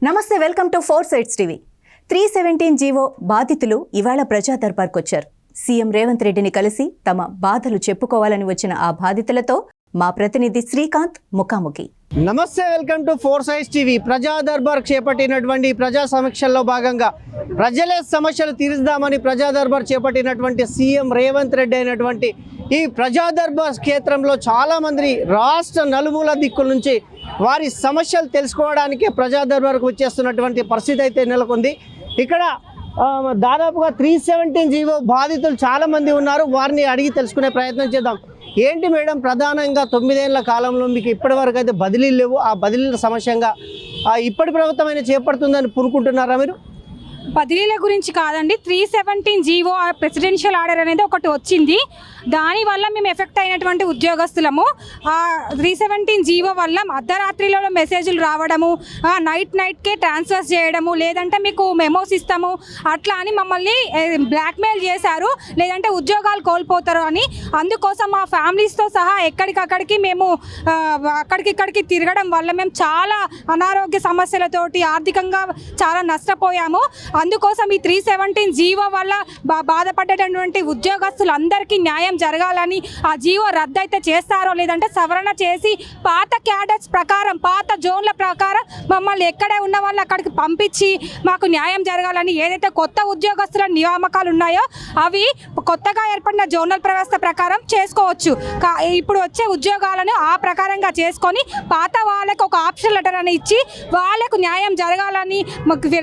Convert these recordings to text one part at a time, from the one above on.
నమస్తే, welcome to 4 Sides TV. 317 GO బాధితులు ఇవాళ ప్రజా దర్బార్కు వచ్చారు. సీఎం రేవంత్ రెడ్డిని కలిసి తమ బాధలు చెప్పుకోవాలని వచ్చిన ఆ బాధితులతో మా ప్రతినిధి శ్రీకాంత్ ముఖాముఖి. నమస్తే, వెల్కమ్ టు 4 సైడ్స్ టీవీ. ప్రజా దర్బార్ చేపట్టినటువంటి ప్రజా సమీక్షల్లో భాగంగా ప్రజల సమస్యలు తీర్చుదామని ప్రజా దర్బార్ చేపట్టినటువంటి సీఎం రేవంత్ రెడ్డి అయినటువంటి ఈ ప్రజా దర్బార్ క్షేత్రంలో చాలామంది రాష్ట్ర నలుమూల దిక్కుల నుంచి వారి సమస్యలు తెలుసుకోవడానికి ప్రజా దర్బార్కు వచ్చేస్తున్నటువంటి పరిస్థితి అయితే నెలకొంది. ఇక్కడ దాదాపుగా 317 జీవో బాధితులు చాలామంది ఉన్నారు. వారిని అడిగి తెలుసుకునే ప్రయత్నం చేద్దాం. ఏంటి మేడం, ప్రధానంగా 9 ఏళ్ల కాలంలో మీకు ఇప్పటివరకు అయితే బదిలీలు లేవు. ఆ బదిలీల సమస్యంగా ఇప్పటి ప్రభుత్వం అయినా చేపడుతుందని పూనుకుంటున్నారా మీరు? బదిలీల గురించి కాదండి, 317 జీవో ప్రెసిడెన్షియల్ ఆర్డర్ అనేది ఒకటి వచ్చింది. దానివల్ల మేము ఎఫెక్ట్ అయినటువంటి ఉద్యోగస్తులము. ఆ 317 జీవో వల్ల అర్ధరాత్రిలో మెసేజ్లు రావడము, నైట్కే ట్రాన్స్ఫర్స్ చేయడము, లేదంటే మీకు మెమోస్ ఇస్తాము అట్లా అని మమ్మల్ని బ్లాక్మెయిల్ చేశారు, లేదంటే ఉద్యోగాలు కోల్పోతారు అని. అందుకోసం మా ఫ్యామిలీస్తో సహా ఎక్కడికక్కడికి మేము అక్కడికిక్కడికి తిరగడం వల్ల మేము చాలా అనారోగ్య సమస్యలతోటి ఆర్థికంగా చాలా నష్టపోయాము. అందుకోసం ఈ 317 జీవో వల్ల బాధపడ్డటువంటి ఉద్యోగస్తులందరికీ న్యాయం జరగాలని, ఆ జీవో రద్దు అయితే చేస్తారో లేదంటే సవరణ చేసి పాత క్యాడర్స్ ప్రకారం, పాత జోన్ల ప్రకారం మమ్మల్ని ఎక్కడే ఉన్న వాళ్ళు అక్కడికి పంపించి మాకు న్యాయం జరగాలని, ఏదైతే కొత్త ఉద్యోగస్తుల నియామకాలు ఉన్నాయో అవి కొత్తగా ఏర్పడిన జోనల్ వ్యవస్థ ప్రకారం చేసుకోవచ్చు. ఇప్పుడు వచ్చే ఉద్యోగాలను ఆ ప్రకారంగా చేసుకొని పాత వాళ్ళకి ఒక ఆప్షన్ లెటర్ అని ఇచ్చి వాళ్ళకు న్యాయం జరగాలని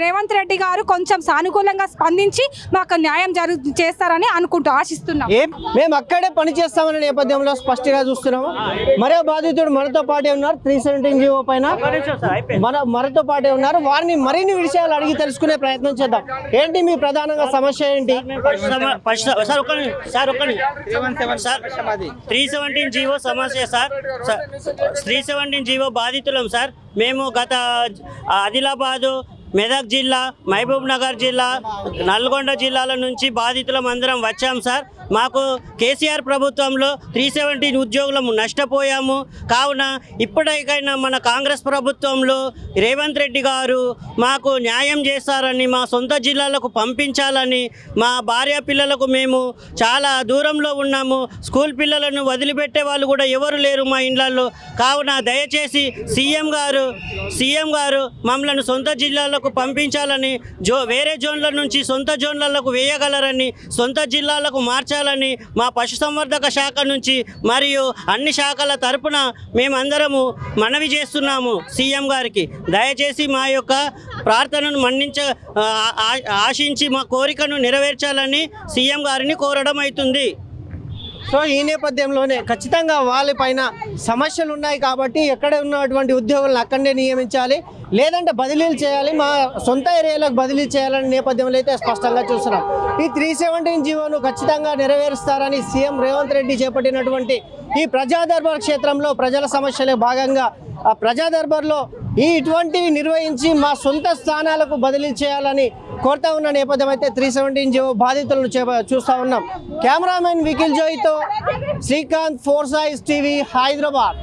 రేవంత్ రెడ్డి గారు కొంచెం సానుకూలంగా స్పందించి మాకు న్యాయం చేస్తారని ఆశిస్తున్నాం. మేము అక్కడే పని చేస్తామనే నేపథ్యంలో స్పష్టంగా చూస్తున్నాము. మరో బాధితుడు మనతో పాటే ఉన్నారు. 317 జీవో పైన మనతో పాటే ఉన్నారు. వారిని మరిన్ని విషయాలు అడిగి తెలుసుకునే ప్రయత్నం చేద్దాం. ఏంటి మీ ప్రధానంగా సమస్య ఏంటి? 317 జీవో సమస్య సార్. 317 GO బాధితులం sir. మేము గత ఆదిలాబాదు, మెదక్ జిల్లా, మహబూబ్ నగర్ జిల్లా, నల్గొండ జిల్లాల నుంచి బాధితులం అందరం వచ్చాం సార్. మాకు కేసీఆర్ ప్రభుత్వంలో 317 ఉద్యోగులము నష్టపోయాము. కావున ఇప్పటికైనా మన కాంగ్రెస్ ప్రభుత్వంలో రేవంత్ రెడ్డి గారు మాకు న్యాయం చేస్తారని, మా సొంత జిల్లాలకు పంపించాలని, మా భార్య పిల్లలకు మేము చాలా దూరంలో ఉన్నాము. స్కూల్ పిల్లలను వదిలిపెట్టే వాళ్ళు కూడా ఎవరు లేరు మా ఇండ్లలో. కావున దయచేసి సీఎం గారు మమ్మల్ని సొంత జిల్లాలకు పంపించాలని, వేరే జోన్ల నుంచి సొంత జోన్లకు వేయగలరని, సొంత జిల్లాలకు మార్చాలని మా పశుసంవర్ధక శాఖ నుంచి మరియు అన్ని శాఖల తరపున మేమందరము మనవి చేస్తున్నాము సీఎం గారికి. దయచేసి మా యొక్క ప్రార్థనను ఆశించి మా కోరికను నెరవేర్చాలని సీఎం గారిని కోరడం అవుతుంది. సో ఈ నేపథ్యంలోనే ఖచ్చితంగా వాళ్ళపైన సమస్యలు ఉన్నాయి కాబట్టి ఎక్కడ ఉన్నటువంటి ఉద్యోగులను అక్కడనే నియమించాలి, లేదంటే బదిలీలు చేయాలి, మా సొంత ఏరియాలకు బదిలీ చేయాలనే నేపథ్యంలో అయితే స్పష్టంగా చూస్తున్నాం. ఈ 317 జీవోను ఖచ్చితంగా నెరవేరుస్తారని సీఎం రేవంత్ రెడ్డి చేపట్టినటువంటి ఈ ప్రజా దర్బార్ క్షేత్రంలో ప్రజల సమస్యలే భాగంగా ఆ ప్రజా దర్బార్లో ఇటువంటివి నిర్వహించి మా సొంత స్థానాలకు బదిలీ చేయాలని కోరుతా ఉన్న నేపథ్యం అయితే 317 జీవో బాధితులను చూస్తూ ఉన్నాం. కెమెరామెన్ వికిల్ జోయ్తో శ్రీకాంత్, 4 సైడ్స్ టీవీ, హైదరాబాద్.